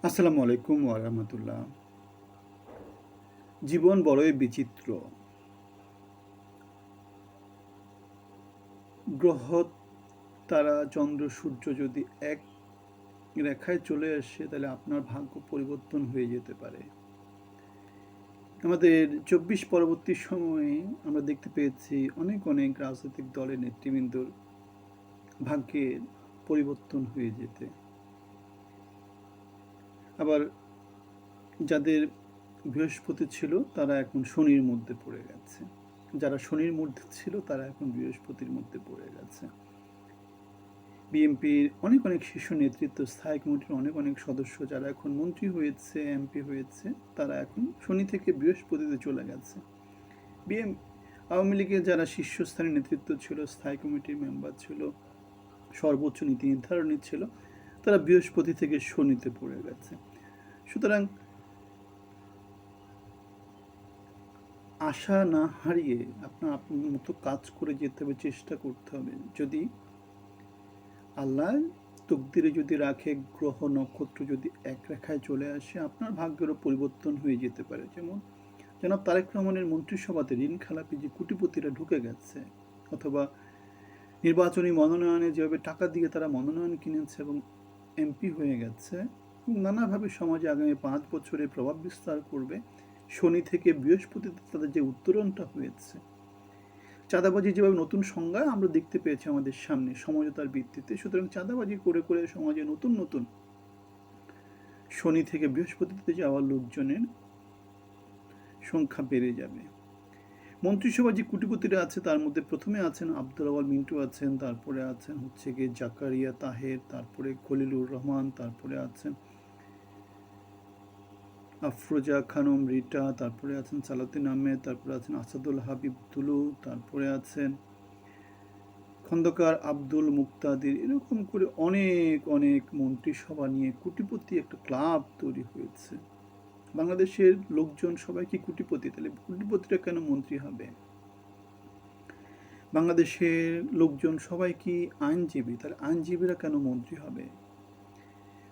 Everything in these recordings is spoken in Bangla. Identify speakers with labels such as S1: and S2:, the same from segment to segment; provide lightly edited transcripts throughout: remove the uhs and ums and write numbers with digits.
S1: আসসালামু আলাইকুম ওয়া রাহমাতুল্লাহ। জীবন বড়ই বিচিত্র। গ্রহ, তারা, চন্দ্র, সূর্য যদি এক রেখায় চলে আসে তাহলে আপনার ভাগ্য পরিবর্তন হয়ে যেতে পারে। আমাদের ২৪ পরবর্তী সময়ে আমরা দেখতে পেয়েছি অনেক অনেক রাজনৈতিক দলের নেতৃবৃন্দর ভাগ্যের পরিবর্তন হয়ে যেতে। আবার যাদের বৃহস্পতি ছিল তারা এখন শনির মধ্যে পড়ে গেছে। যারা শনির মধ্যে ছিল তারা এখন বৃহস্পতির মধ্যে পড়ে গেছে। বিএনপির অনেক অনেক শীর্ষ নেতৃত্ব, স্থায়ী কমিটির অনেক অনেক সদস্য যারা এখন মন্ত্রী হয়েছে, এমপি হয়েছে, তারা এখন শনি থেকে বৃহস্পতিতে চলে গেছে। আওয়ামী লীগের যারা শীর্ষস্থানীয় নেতৃত্ব ছিল, স্থায়ী কমিটির মেম্বার ছিল, সর্বোচ্চ নীতি নির্ধারণী ছিল, তারা বৃহস্পতি থেকে শনিতে পড়ে গেছে। সুতরাং আশা না হারিয়ে আপনার মতো কাজ করে যেতে হবে, চেষ্টা করতে হবে। যদি আল্লাহ তকদিরে যদি রাখে, গ্রহ নক্ষত্র যদি এক রেখায় চলে আসে, আপনার ভাগ্যেরও পরিবর্তন হয়ে যেতে পারে। যেমন জনাব তারেক রহমানের মন্ত্রিসভাতে ঋণ খেলাপি যে কোটিপতিরা ঢুকে গেছে, অথবা নির্বাচনী মনোনয়নে যেভাবে টাকা দিয়ে তারা মনোনয়ন কিনেছে এবং এমপি হয়ে গেছে, নানাভাবে সমাজে আগামী 5 বছরে প্রভাব বিস্তার করবে। শনি থেকে বৃহস্পতিতে তাদের যে উত্তরণটা হয়েছে, চাঁদাবাজি যেভাবে নতুন সংজ্ঞা আমরা দেখতে পেয়েছি আমাদের সামনে সমঝোতার ভিত্তিতে, সুতরাং চাঁদাবাজি করে করে সমাজে নতুন নতুন শনি থেকে বৃহস্পতিতে যাওয়া লোকজনের সংখ্যা বেড়ে যাবে। মন্ত্রিসভা যে কোটিপতিরা আছে তার মধ্যে প্রথমে আছেন আব্দুল আওয়াল মিন্টু আছেন, তারপরে আছেন হচ্ছে গিয়ে জাকারিয়া তাহের, তারপরে খলিলুর রহমান, তারপরে আছেন আফরোজা খানম রিটা, তারপরে আছেন সালাউদ্দিন আহমেদ, তারপরে আছেন আসাদুল হাবিব তুলু, তারপরে আছেন খন্দকার আব্দুল মুক্তাদির। এরকম করে অনেক অনেক মন্ত্রিসভা নিয়ে কোটিপতি একটা ক্লাব তৈরি হয়েছে। বাংলাদেশের লোকজন সবাই কি কোটিপতি? তাহলে কোটিপতিরা কেন মন্ত্রী হবে? বাংলাদেশের লোকজন সবাই কি আইনজীবী? তাহলে আইনজীবীরা কেন মন্ত্রী হবে?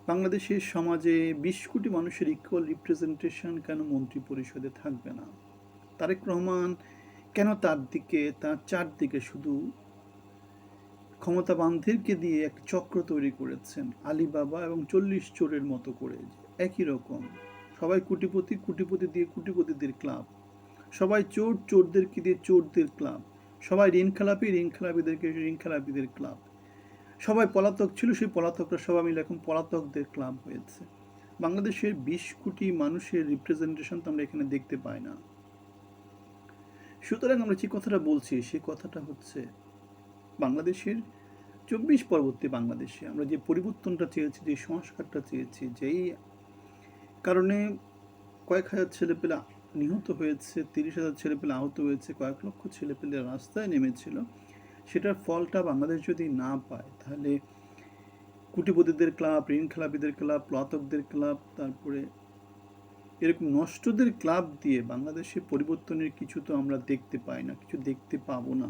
S1: বাংলাদেশের সমাজে ২০ কোটি মানুষের ইকুয়াল রিপ্রেজেন্টেশন কেন মন্ত্রী পরিষদে থাকবে না? তারেক রহমান কেন তার চারদিকে শুধু ক্ষমতাবানদেরকে দিয়ে একটা চক্র তৈরি করেছেন, আলিবাবা এবং ৪০ চোরের মতো করে? একই রকম সবাই কোটিপতি, কোটিপতি দিয়ে কোটিপতিদের ক্লাব, সবাই চোর, চোরদেরকে দিয়ে চোরদের ক্লাব, সবাই ঋণ খেলাপি, ঋণ খেলাপিদেরকে ঋণ খেলাপিদের ক্লাব, সবাই পলাতক ছিল, সেই পলাতকরা সবাই মিলে এখন পলাতকদের ক্লাব হয়েছে। বাংলাদেশের ২০ কোটি মানুষের রিপ্রেজেন্টেশন তো আমরা এখানে দেখতে পাই না। সুতরাং আমরা যে কথাটা বলছি সেই কথাটা হচ্ছে বাংলাদেশের ২৪ পরবর্তী বাংলাদেশে আমরা যে পরিবর্তনটা চেয়েছি, যে সংস্কারটা চেয়েছি, যেই কারণে কয়েক হাজার ছেলেপেলে নিহত হয়েছে, ৩০,০০০ ছেলেপেলে আহত হয়েছে, কয়েক লক্ষ ছেলেপেলে রাস্তায় নেমেছিল, সেটার ফলটা বাংলাদেশ যদি না পায় তাহলে কোটিপতিদের ক্লাব, ঋণ খেলাপিদের ক্লাব, পলাতকদের ক্লাব, তারপরে এরকম নষ্টদের ক্লাব দিয়ে বাংলাদেশে পরিবর্তনের কিছু তো আমরা দেখতে পাই না, কিছু দেখতে পাবো না।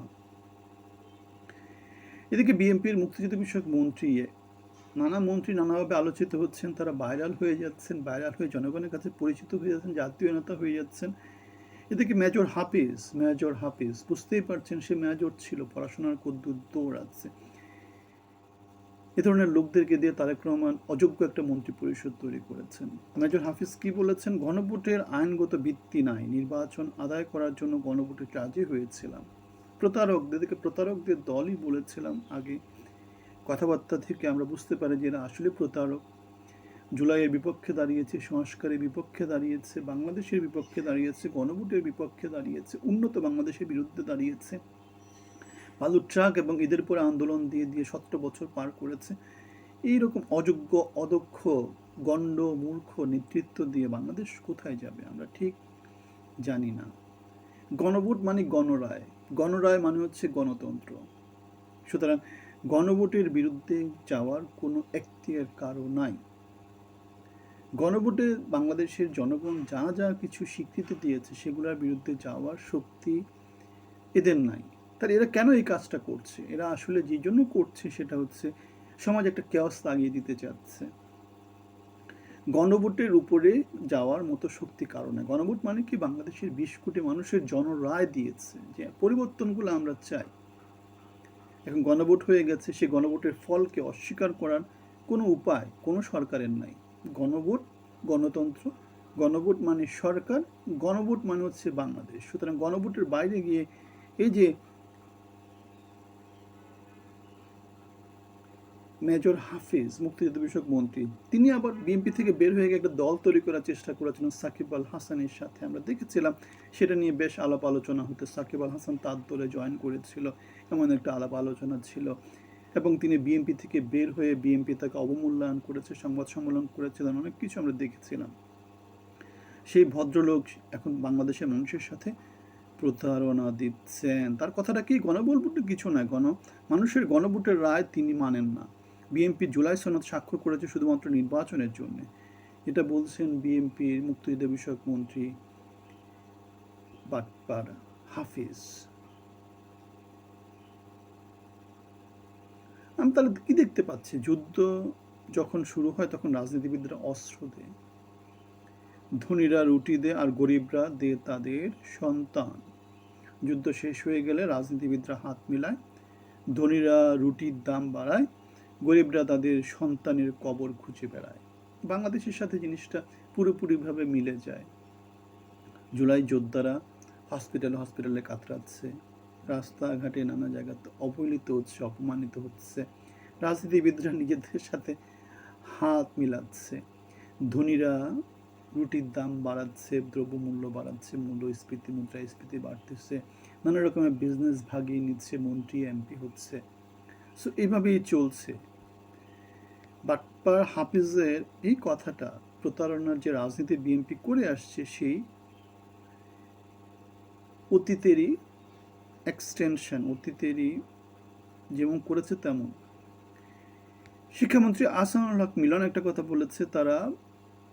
S1: এদিকে বিএনপির মুক্তিযুদ্ধ বিষয়ক মন্ত্রী, নানা মন্ত্রী নানাভাবে আলোচিত হচ্ছেন, তারা ভাইরাল হয়ে যাচ্ছেন, ভাইরাল হয়ে জনগণের কাছে পরিচিত হয়ে যাচ্ছেন, জাতীয় নেতা হয়ে যাচ্ছেন। এদিকে মেজর হাফিজ বুঝতেই পারছেন সে মেজর ছিল, পড়াশোনার কদ্দুর দৌড় আছে। এ ধরনের লোকদেরকে দিয়ে তারেক রহমান অযোগ্য একটা মন্ত্রী পরিষদ তৈরি করেছেন। মেজর হাফিজ কি বলেছেন? গণভোটের আইনগত ভিত্তি নাই, নির্বাচন আদায় করার জন্য গণভোটে রাজি হয়েছিলাম। প্রতারকদের দলই বলেছিলাম আগে, কথাবার্তা থেকে আমরা বুঝতে পারি যে এরা আসলে প্রতারক। জুলাইয়ের বিপক্ষে দাঁড়িয়েছে, সংস্কারের বিপক্ষে দাঁড়িয়েছে, বাংলাদেশের বিপক্ষে দাঁড়িয়েছে, গণভোটের বিপক্ষে দাঁড়িয়েছে, উন্নত বাংলাদেশের বিরুদ্ধে দাঁড়িয়েছে, বালুর ট্রাক এবং ঈদের পরে আন্দোলন দিয়ে দিয়ে ১৭ বছর পার করেছে। এইরকম অযোগ্য, অদক্ষ, গণ্ড, মূর্খ নেতৃত্ব দিয়ে বাংলাদেশ কোথায় যাবে আমরা ঠিক জানি না। গণভোট মানে গণরায়, গণরায় মানে হচ্ছে গণতন্ত্র। সুতরাং গণভোটের বিরুদ্ধে যাওয়ার কোনো এখতিয়ার কারো নাই। গণভোটে বাংলাদেশের জনগণ যা যা কিছু স্বীকৃতি দিয়েছে সেগুলোর বিরুদ্ধে যাওয়ার শক্তি এদের নাই। তাহলে এরা কেন এই কাজটা করছে? এরা আসলে যে জন্য করছে সেটা হচ্ছে সমাজে একটা কেওয়াস লাগিয়ে দিতে চাচ্ছে। গণভোটের উপরে যাওয়ার মতো শক্তি কারণে। গণভোট মানে কি, বাংলাদেশের 20 কোটি মানুষের জনরায় দিয়েছে যে পরিবর্তনগুলো আমরা চাই। এখন গণভোট হয়ে গেছে, সেই গণভোটের ফলকে অস্বীকার করার কোনো উপায় কোনো সরকারের নাই। গণভোট, গণতন্ত্র, গণভোট মানে সরকার, গণভোট মানে হচ্ছে বাংলাদেশ। সুতরাং গণভোটের বাইরে গিয়ে এই যে মেজর হাফিজ, মুক্তিযুদ্ধ বিষয়ক মন্ত্রী, তিনি আবার বিএনপি থেকে বের হয়ে গিয়ে একটা দল তৈরি করার চেষ্টা করেছিলেন সাকিব আল হাসানের সাথে। আমরা দেখেছিলাম সেটা নিয়ে বেশ আলাপ আলোচনা হতো। সাকিব আল হাসান তার দলে জয়েন করেছিল, এমন একটা আলাপ আলোচনা ছিল। এবং তিনি বিএনপি থেকে বের হয়ে বিএনপি তাকে অবমূল্যায়ন করেছে, সংবাদ সম্মেলন করেছিলেন, অনেক কিছু আমরা দেখেছিলাম। সেই ভদ্রলোক এখন বাংলাদেশের মানুষের সাথে প্রতারণা দিচ্ছেন। তার কথাটা কি, গণভোট কিছু না, মানুষের গণভোটের রায় তিনি মানেন না। বিএনপি জুলাই সনদ স্বাক্ষর করেছে শুধুমাত্র নির্বাচনের জন্য, এটা বলছেন বিএনপির মুক্তিযুদ্ধ বিষয়ক মন্ত্রী বাটপার হাফিজ। আমি তাহলে কি দেখতে পাচ্ছি, যুদ্ধ যখন শুরু হয় তখন রাজনীতিবিদরা অস্ত্র দেয়, ধনীরা রুটি দেয় আর গরিবরা দেয় তাদের সন্তান। যুদ্ধ শেষ হয়ে গেলে রাজনীতিবিদরা হাত মিলায়, ধনীরা রুটির দাম বাড়ায়, গরিবরা তাদের সন্তানের কবর খুঁজে বেড়ায়। বাংলাদেশের সাথে জিনিসটা পুরোপুরিভাবে মিলে যায়। জুলাই যোদ্ধারা হসপিটালে কাতরাচ্ছে, রাস্তাঘাটে নানা জায়গাতে অবহেলিত হচ্ছে, অপমানিত হচ্ছে। রাজনীতিবিদরা নিজেদের সাথে হাত মিলাচ্ছে, ধনীরা রুটির দাম বাড়াচ্ছে, দ্রব্যমূল্য বাড়াচ্ছে, মূল্যস্ফীতি, মুদ্রাস্ফীতি বাড়তেছে, নানা রকমের বিজনেস ভাগিয়ে নিচ্ছে, মন্ত্রী এমপি হচ্ছে। সো এইভাবেই চলছে। বাটপার হাফিজের এই কথাটা, প্রতারণার যে রাজনীতি বিএনপি করে আসছে, সেই অতীতেরই এক্সটেনশন, অতীতেরই যেমন করেছে তেমন। শিক্ষামন্ত্রী আহসানুল হক মিলন একটা কথা বলেছে, তারা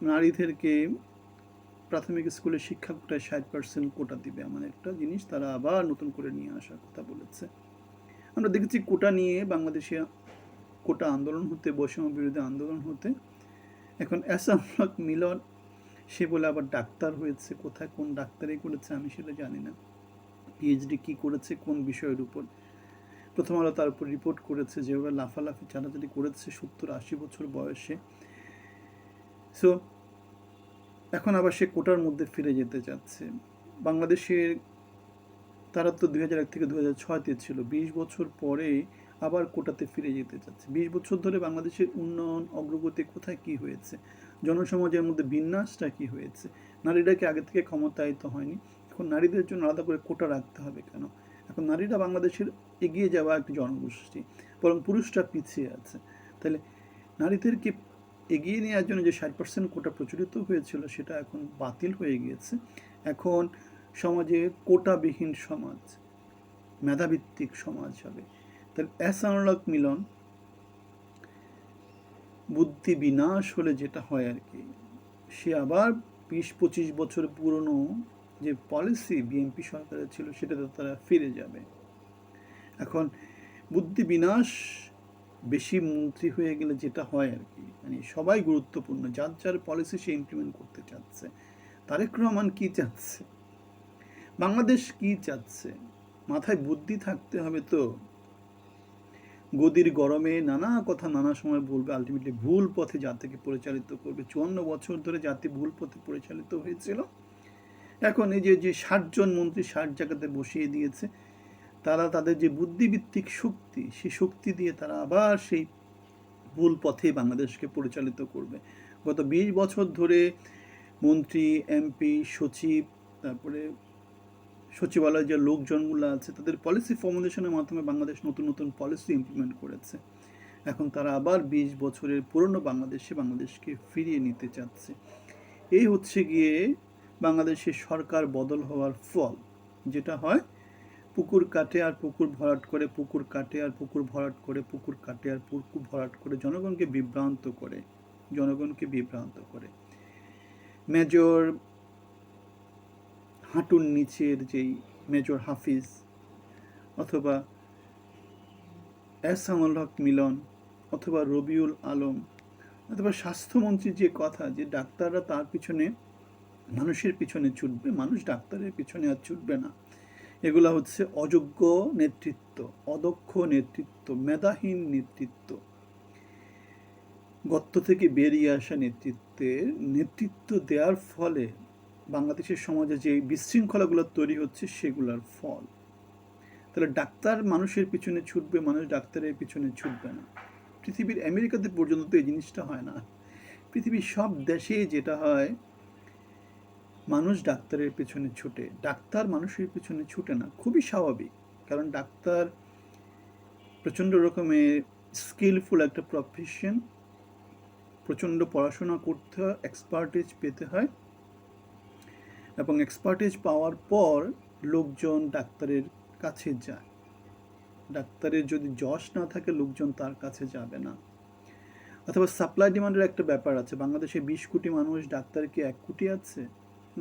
S1: নারীদেরকে প্রাথমিক স্কুলে শিক্ষা কোটায় 60% কোটা দিবে, এমন একটা জিনিস তারা আবার নতুন করে নিয়ে আসার কথা বলেছে। আমরা দেখেছি কোটা নিয়ে বাংলাদেশে কোটা আন্দোলন হতে, বৈষম্য বিরোধী আন্দোলন হতে। এখন আহসানুল হক মিলন সে বলে আবার ডাক্তার হয়েছে, কোথায় কোন ডাক্তারই করেছে আমি সেটা জানি না, পিএইচডি কি করেছে কোন বিষয়ের উপর। প্রথম আলো তার উপর রিপোর্ট করেছে যেভাবে লাফালাফি চালাচালি করেছে 70-80 বছর বয়সে। সো এখন আবার সে কোটার মধ্যে ফিরে যেতে চাচ্ছে। বাংলাদেশের তারা তো 2001 থেকে 2006-তে ছিল, 20 বছর পরে আবার কোটাতে ফিরে যেতে চাচ্ছে। 20 বছর ধরে বাংলাদেশের উন্নয়ন অগ্রগতি কোথায় কি হয়েছে, জনসমাজের মধ্যে বিন্যাসটা কি হয়েছে, নারীরা কি আগে থেকে ক্ষমতায়িত হয়নি? এখন নারীদের জন্য আলাদা করে কোটা রাখতে হবে কেন? এখন নারীরা বাংলাদেশের এগিয়ে যাওয়া একটি জনগোষ্ঠী, বরং পুরুষরা পিছিয়ে আছে। তাহলে নারীদেরকে এগিয়ে নেওয়ার জন্য যে 60% কোটা প্রচলিত হয়েছিল সেটা এখন বাতিল হয়ে গিয়েছে। এখন সমাজে কোটাবিহীন সমাজ, মেধাভিত্তিক সমাজ হবে। তাহলে আহসানুল হক মিলন বুদ্ধি বিনাশ হলে যেটা হয় আর কি, সে আবার 20-25 বছর পুরনো যে পলিসি বিএনপি সরকারের ছিল সেটাতে তারা ফিরে যাবে। এখন বুদ্ধি বিনাশ বেশি মন্ত্রী হয়ে গেলে যেটা হয় আর কি, মানে সবাই গুরুত্বপূর্ণ, যার যার পলিসি সে ইমপ্লিমেন্ট করতে চাচ্ছে। তারেক রহমান কি চাচ্ছে, বাংলাদেশ কি চাচ্ছে, মাথায় বুদ্ধি থাকতে হবে তো। গদির গরমে নানা কথা নানা সময় বলবে, আলটিমেটলি ভুল পথে জাতিকে পরিচালিত করবে। 54 বছর ধরে জাতি ভুল পথে পরিচালিত হয়েছিল। এখন এই যে 60 জন মন্ত্রী 60 জায়গাতে বসিয়ে দিয়েছে, তারা তাদের যে বুদ্ধিভিত্তিক শক্তি, সেই শক্তি দিয়ে তারা আবার সেই ভুল পথে বাংলাদেশকে পরিচালিত করবে। গত 20 বছর ধরে মন্ত্রী, এমপি, সচিব, তারপরে সচিবালয়ের যে লোকজনগুলো আছে, তাদের পলিসি ফর্মুলেশনের মাধ্যমে বাংলাদেশ নতুন নতুন পলিসি ইমপ্লিমেন্ট করেছে। এখন তারা আবার 20 বছরের পুরনো বাংলাদেশকে ফিরিয়ে নিতে চাচ্ছে। এই হচ্ছে গিয়ে বাংলাদেশের সরকার বদল হওয়ার ফল। যেটা হয়, পুকুর কাটে আর পুকুর ভরাট করে, পুকুর কাটে আর পুকুর ভরাট করে, পুকুর কাটে আর পুকুর ভরাট করে, জনগণকে বিভ্রান্ত করে। মেজর হাঁটুর নিচের যেই মেজর হাফিজ অথবা আহসানুল হক মিলন অথবা রবিউল আলম অথবা স্বাস্থ্যমন্ত্রীর যে কথা যে ডাক্তাররা তার পিছনে মানুষের পিছনে ছুটবে, মানুষ ডাক্তারের পিছনে আর ছুটবে না, এগুলা হচ্ছে অযোগ্য নেতৃত্ব, অদক্ষ নেতৃত্ব, মেধাহীন নেতৃত্ব, গর্ত থেকে বেরিয়ে আসা নেতৃত্ব দেওয়ার ফলে বাংলাদেশের সমাজে যে বিশৃঙ্খলাগুলো তৈরি হচ্ছে সেগুলোর ফল। তাহলে ডাক্তার মানুষের পিছনে ছুটবে, মানুষ ডাক্তারের পিছনে ছুটবে না। পৃথিবীর আমেরিকাতে পর্যন্ত তো এই জিনিসটা হয় না। পৃথিবীর সব দেশে যেটা হয়, মানুষ ডাক্তারের পেছনে ছুটে, ডাক্তার মানুষের পিছনে ছুটে না। খুবই স্বাভাবিক, কারণ ডাক্তার প্রচণ্ড রকমের স্কিলফুল একটা প্রফেশন, প্রচণ্ড পড়াশোনা করতে হয়, এক্সপার্টিজ পেতে হয়, এবং এক্সপার্টিজ পাওয়ার পর লোকজন ডাক্তারের কাছে যায়। ডাক্তারের যদি যশ না থাকে লোকজন তার কাছে যাবে না। অথবা সাপ্লাই ডিমান্ডের একটা ব্যাপার আছে। বাংলাদেশে 20 কোটি মানুষ, ডাক্তার কি 1 কোটি আছে?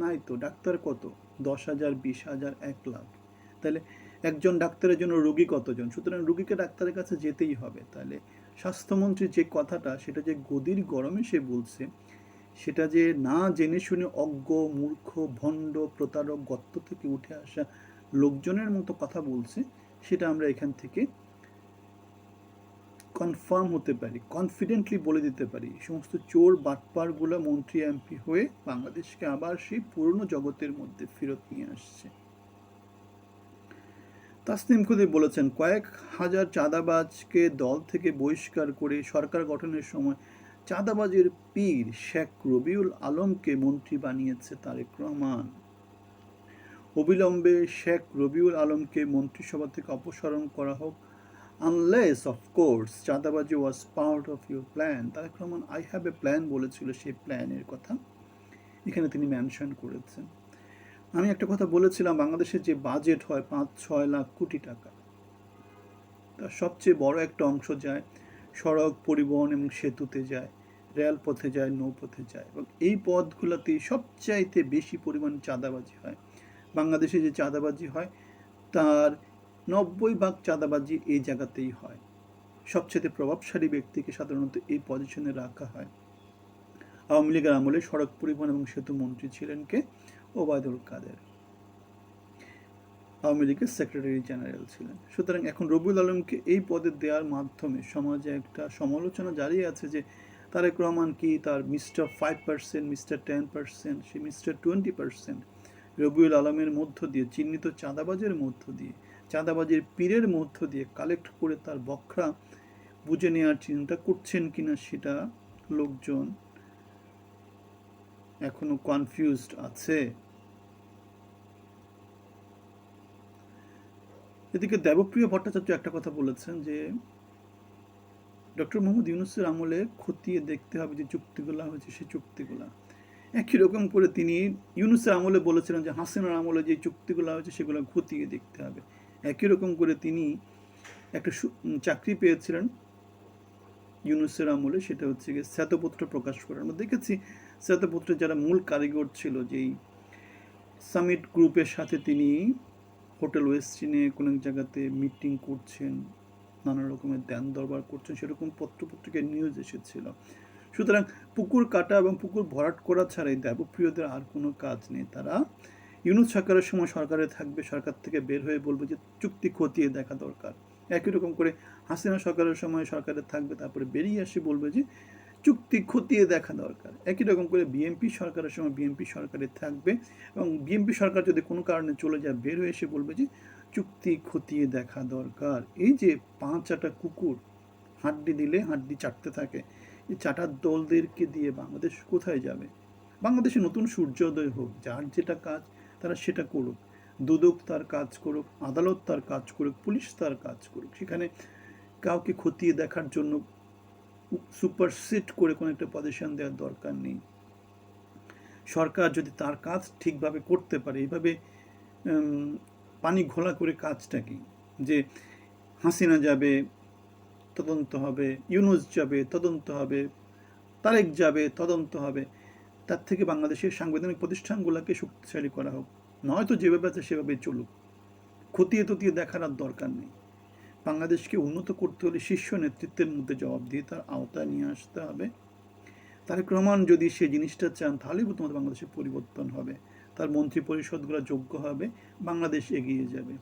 S1: নাই তো। ডাক্তার কত? 10,000, 20,000, 1 লাখ। তাহলে একজন ডাক্তারের জন্য রোগী কতজন? সুতরাং রোগীকে ডাক্তারের কাছে যেতেই হবে। তাহলে স্বাস্থ্যমন্ত্রীর যে কথাটা, সেটা যে গদির গরমে সে বলছে, সেটা যে না জেনে শুনে অজ্ঞ, মূর্খ, ভণ্ড, প্রতারক, গর্ত থেকে উঠে আসা লোকজনের মতো কথা বলছে, সেটা আমরা এখান থেকে কনফার্ম হতে পারি, কনফিডেন্টলি বলে দিতে পারি। সমস্ত চোর বাটপারগুলো মন্ত্রী এমপি হয়ে বাংলাদেশকে আবার সেই পুরনো জগতের মধ্যে ফেরত নিয়ে আসছে। তাসনিম খুদে বলেছেন, কয়েক হাজার চাঁদাবাজকে দল থেকে বহিষ্কার করে সরকার গঠনের সময় চাঁদাবাজের পীর শেখ রবিউল আলমকে মন্ত্রী বানিয়েছে তারেক রহমান। অবিলম্বে শেখ রবিউল আলমকে মন্ত্রিসভা থেকে অপসারণ করা হোক, unless of course চাঁদাবাজি was part of your plan। Tarique Rahman I have a plan বলেছিল, সেই প্ল্যানের কথা এখানে তিনি মেনশন করেছেন। আমি একটা কথা বলেছিলাম, বাংলাদেশের যে বাজেট হয় 5-6 লাখ কোটি টাকা, তার সবচেয়ে বড় একটা অংশ যায় সড়ক, পরিবহন এবং সেতুতে যায়, রেলপথে যায়, নৌপথে যায়, এবং এই পথগুলোতেই সবচাইতে বেশি পরিমাণ চাঁদাবাজি হয়। বাংলাদেশে যে চাঁদাবাজি হয় তার 90% চাঁদাবাজি এই জায়গাতেই হয়। সবচেয়ে প্রভাবশালী ব্যক্তিকে সাধারণত এই পজিশনে রাখা হয়। আওয়ামী লীগের আমলে সড়ক পরিবহন এবং সেতু মন্ত্রী ছিলেন কে? ওবায়দুল কাদের, আওয়ামী লীগের সেক্রেটারি জেনারেল ছিলেন। সুতরাং এখন রবিউল আলমকে এই পদে দেওয়ার মাধ্যমে সমাজে একটা সমালোচনা জারি আছে যে তারেক রহমান কি তার মিস্টার 5%, মিস্টার 10%, সে মিস্টার 20% রবিউল আলমের মধ্য দিয়ে, চিহ্নিত চাঁদাবাজের মধ্য দিয়ে, চাঁদাবাজের পীরের মধ্য দিয়ে কালেক্ট করে তার বখরা বুঝে নেওয়ার চিন্তা করছেন কিনা, সেটা লোকজন এখনো কনফিউজড আছে। এদিকে দেবপ্রিয় ভট্টাচার্য একটা কথা বলেছেন যে ডক্টর মোহাম্মদ ইউনূসের আমলে খতিয়ে দেখতে হবে যে চুক্তিগুলো হয়েছে, সেই চুক্তিগুলো একই রকম করে তিনি ইউনূসের আমলে বলেছিলেন যে হাসিনার আমলে যে চুক্তিগুলো হয়েছে সেগুলো খতিয়ে দেখতে হবে। একই রকম করে তিনি একটা চাকরি পেয়েছিলেন ইউনূসের আমলে, সেটা হচ্ছে গিয়ে শ্বেতপত্র প্রকাশ করার। আমরা দেখেছি শ্বেতপত্রের যারা মূল কারিগর ছিল, যেই সামিট গ্রুপের সাথে তিনি হোটেল ওয়েস্টিনে কোনো এক জায়গাতে মিটিং করছেন, নানা রকমের ধ্যান দরবার করছেন, সেরকম পত্রপত্রিকায় নিউজ এসেছিল। সুতরাং পুকুর কাটা এবং পুকুর ভরাট করা ছাড়াই দেবপ্রিয়দের আর কোনো কাজ নেই। তারা ইউনূস সরকারের সময় সরকারে থাকবে, সরকার থেকে বের হয়ে বলবে যে চুক্তি খতিয়ে দেখা দরকার। একই রকম করে হাসিনা সরকারের সময় সরকারে থাকবে, তারপরে বেরিয়ে এসে বলবে যে চুক্তি খতিয়ে দেখা দরকার। একই রকম করে বিএনপি সরকারের সময় বিএনপি সরকারে থাকবে, এবং বিএনপি সরকার যদি কোনো কারণে চলে যায় বের হয়ে এসে বলবে যে চুক্তি খতিয়ে দেখা দরকার। এই যে 5-8টা কুকুর হাড্ডি দিলে হাড্ডি চাটতে থাকে, এই চাটার দলদেরকে দিয়ে বাংলাদেশ কোথায় যাবে? বাংলাদেশে নতুন সূর্যোদয় হোক, যার যেটা কাজ তারা সেটা করুক, দুদক তার কাজ করুক, আদালত তার কাজ করুক, পুলিশ তার কাজ করুক। সেখানে কাউকে খতিয়ে দেখার জন্য সুপারসিট করে কোনো একটা পজিশন দেওয়ার দরকার নেই। সরকার যদি তার কাজ ঠিকভাবে করতে পারে, এইভাবে পানি ঘোলা করে কাজটা কি, যে হাসিনা যাবে তদন্ত হবে, ইউনূস যাবে তদন্ত হবে, তারেক যাবে তদন্ত হবে, তার থেকে বাংলাদেশের সাংবিধানিক প্রতিষ্ঠানগুলোকে শক্তিশালী করা হোক। নয়তো যেভাবে আছে সেভাবে চলুক, খতিয়ে ততিয়ে দেখার আর দরকার নেই। বাংলাদেশকে উন্নত করতে হলে শীর্ষ নেতৃত্বের মধ্যে জবাবদিহিতার আওতায় নিয়ে আসতে হবে। তারেক রহমান যদি সে জিনিসটা চান তাহলেই তোমাদের বাংলাদেশের পরিবর্তন হবে, তার মন্ত্রী পরিষদগুলো যোগ্য হবে, বাংলাদেশ এগিয়ে যাবে।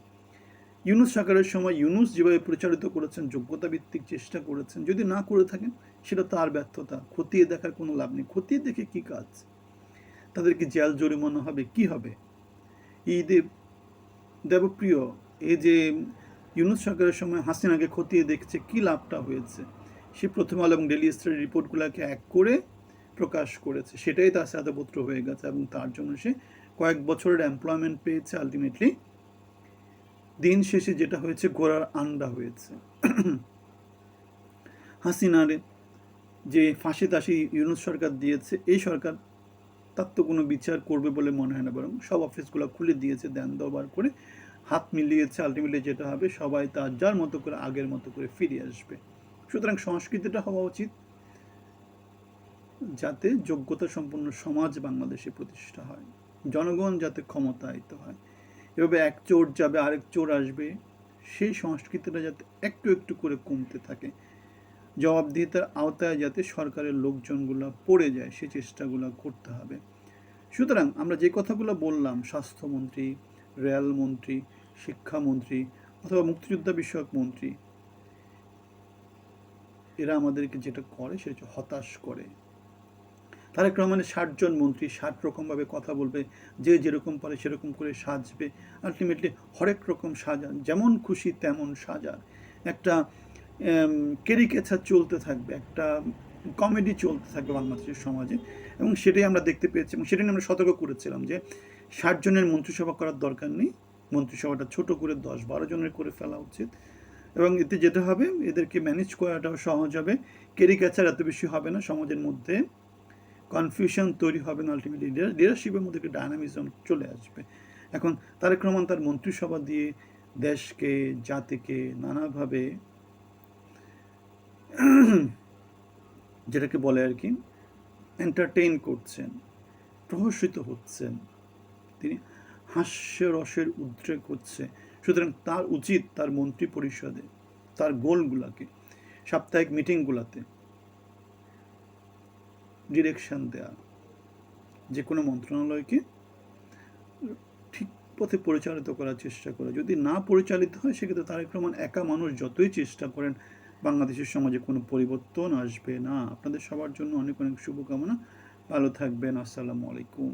S1: ইউনূস সরকারের সময় ইউনূস যেভাবে পরিচালিত করেছেন, যোগ্যতা ভিত্তিক চেষ্টা করেছেন, যদি না করে থাকেন সেটা তার ব্যর্থতা, খতিয়ে দেখার কোনো লাভ নেই। খতিয়ে দেখে কি কাজ? তাদেরকে জেল জরিমানা হবে, কি হবে? ঈদে দেবপ্রিয় এই যে ইউনূস সরকারের সময় হাসিনাকে খতিয়ে দেখছে, কি লাভটা হয়েছে? সে প্রথম আলো এবং ডেইলি স্টারের রিপোর্টগুলোকে এক করে প্রকাশ করেছে, সেটাই তার সাদাপত্র হয়ে গেছে এবং তার জন্য সে কয়েক বছরের এমপ্লয়মেন্ট পেয়েছে। আলটিমেটলি দিন শেষে যেটা হয়েছে, ঘোড়ার আন্ডা হয়েছে। হাসিনার যে ফাঁসি তাসি ইউনূস সরকার দিয়েছে, এই সরকার তার তো কোনো বিচার করবে বলে মনে হয় না, বরং সব অফিসগুলো খুলে দিয়েছে, দেন দরবার করে হাত মিলিয়েছে। আলটিমেটলি যেটা হবে, সবাই তার যার মতো করে আগের মতো করে ফিরে আসবে। সুতরাং সংস্কৃতিটা হওয়া উচিত যাতে যোগ্যতা সম্পন্ন সমাজ বাংলাদেশে প্রতিষ্ঠা হয়, জনগণ যাতে ক্ষমতায়িত হয়। এভাবে এক চোর যাবে আরেক চোর আসবে, সেই সংস্কৃতিটা যাতে একটু একটু করে কমতে থাকে, জবাবদিহিতার আওতায় যাতে সরকারের লোকজনগুলো পড়ে যায়, সেই চেষ্টাগুলো করতে হবে। সুতরাং আমরা যে কথাগুলো বললাম, স্বাস্থ্যমন্ত্রী, রেলমন্ত্রী, শিক্ষামন্ত্রী অথবা মুক্তিযোদ্ধা বিষয়ক মন্ত্রী, এরা আমাদেরকে যেটা করে সেটা হচ্ছে হতাশ করে। তারেক রহমানের 60 জন মন্ত্রী 60 রকমভাবে কথা বলবে, যে যেরকম পারে সেরকম করে সাজবে, আলটিমেটলি হরেক রকম সাজান, যেমন খুশি তেমন সাজান, একটা ক্যারিকেচার চলতে থাকবে, একটা কমেডি চলতে থাকবে বাংলাদেশের সমাজে। এবং সেটাই আমরা দেখতে পেয়েছি এবং সেটাই আমরা সতর্ক করেছিলাম যে 60 জনের মন্ত্রিসভা করার দরকার নেই, মন্ত্রিসভাটা ছোট করে 10-12 জনের করে ফেলা উচিত। এবং এতে যেটা হবে, এদেরকে ম্যানেজ করাটাও সহজ হবে, ক্যারিকেচার এত বেশি হবে না, সমাজের মধ্যে কনফিউশন তৈরি হবে না, আলটিমেটলি লিডারশিপের মধ্যে একটা ডায়নামিজম চলে আসবে। এখন তারেক রহমান তার মন্ত্রিসভা দিয়ে দেশকে, জাতিকে নানাভাবে যেটাকে বলে আর কি এন্টারটেইন করছেন, প্রহসিত হচ্ছেন, তিনি হাস্যরসের উদ্রেক হচ্ছে। সুতরাং তার উচিত তার মন্ত্রী পরিষদে তার গোলগুলোকে, সাপ্তাহিক মিটিংগুলোতে ডিরেকশন দেয়া, যে কোনো মন্ত্রণালয়কে ঠিক পথে পরিচালিত করার চেষ্টা করে। যদি না পরিচালিত হয়, সেক্ষেত্রে তারেক রহমান একা মানুষ যতই চেষ্টা করেন, বাংলাদেশের সমাজে কোনো পরিবর্তন আসবে না। আপনাদের সবার জন্য অনেক অনেক শুভকামনা, ভালো থাকবেন। আসসালামু আলাইকুম।